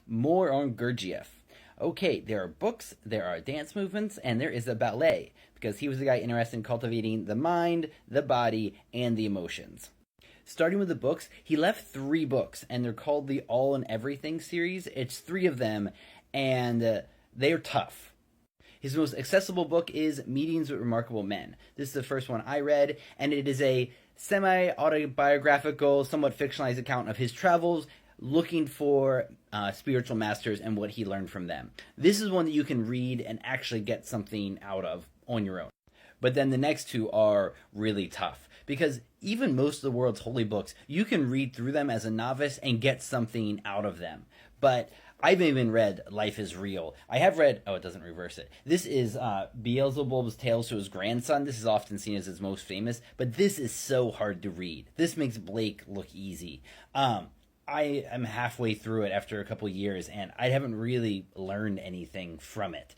More on Gurdjieff. Okay, there are books, there are dance movements, and there is a ballet, because he was the guy interested in cultivating the mind, the body, and the emotions. Starting with the books, he left 3 books, and they're called the All and Everything series. It's 3 of them, and they're tough. His most accessible book is Meetings with Remarkable Men. This is the first one I read, and it is a semi-autobiographical, somewhat fictionalized account of his travels, looking for spiritual masters and what he learned from them. This is one that you can read and actually get something out of on your own. But then the next 2 are really tough, because even most of the world's holy books, you can read through them as a novice and get something out of them. But I've even read Life is Real. I have read, it doesn't reverse it. This is Beelzebub's Tales to His Grandson. This is often seen as his most famous, but this is so hard to read. This makes Blake look easy. I am halfway through it after a couple years, and I haven't really learned anything from it.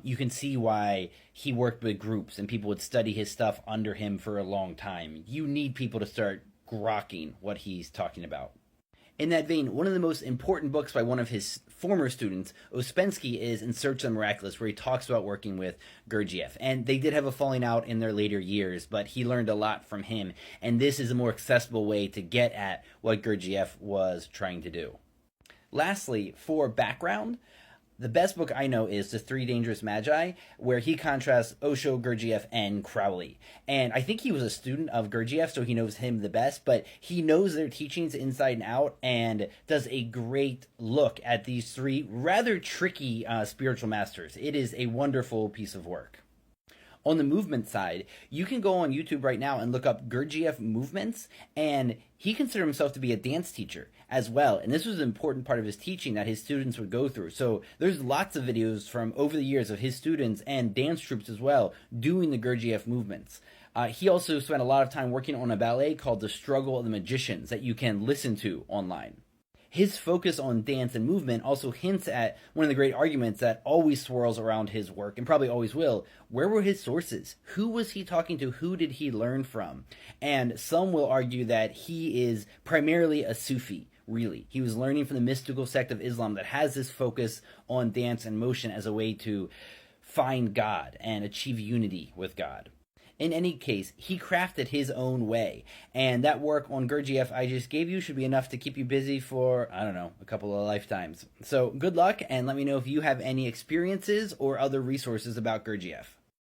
You can see why he worked with groups, and people would study his stuff under him for a long time. You need people to start grokking what he's talking about. In that vein, one of the most important books by one of his former students, Ouspensky, is In Search of the Miraculous, where he talks about working with Gurdjieff. And they did have a falling out in their later years, but he learned a lot from him. And this is a more accessible way to get at what Gurdjieff was trying to do. Lastly, for background, the best book I know is The Three Dangerous Magi, where he contrasts Osho, Gurdjieff, and Crowley. And I think he was a student of Gurdjieff, so he knows him the best, but he knows their teachings inside and out and does a great look at these 3 rather tricky spiritual masters. It is a wonderful piece of work. On the movement side, you can go on YouTube right now and look up Gurdjieff movements, and he considered himself to be a dance teacher as well. And this was an important part of his teaching that his students would go through. So there's lots of videos from over the years of his students and dance troupes as well doing the Gurdjieff movements. He also spent a lot of time working on a ballet called The Struggle of the Magicians that you can listen to online. His focus on dance and movement also hints at one of the great arguments that always swirls around his work, and probably always will. Where were his sources? Who was he talking to? Who did he learn from? And some will argue that he is primarily a Sufi, really. He was learning from the mystical sect of Islam that has this focus on dance and motion as a way to find God and achieve unity with God. In any case, he crafted his own way, and that work on Gurdjieff I just gave you should be enough to keep you busy for, I don't know, a couple of lifetimes. So good luck, and let me know if you have any experiences or other resources about Gurdjieff.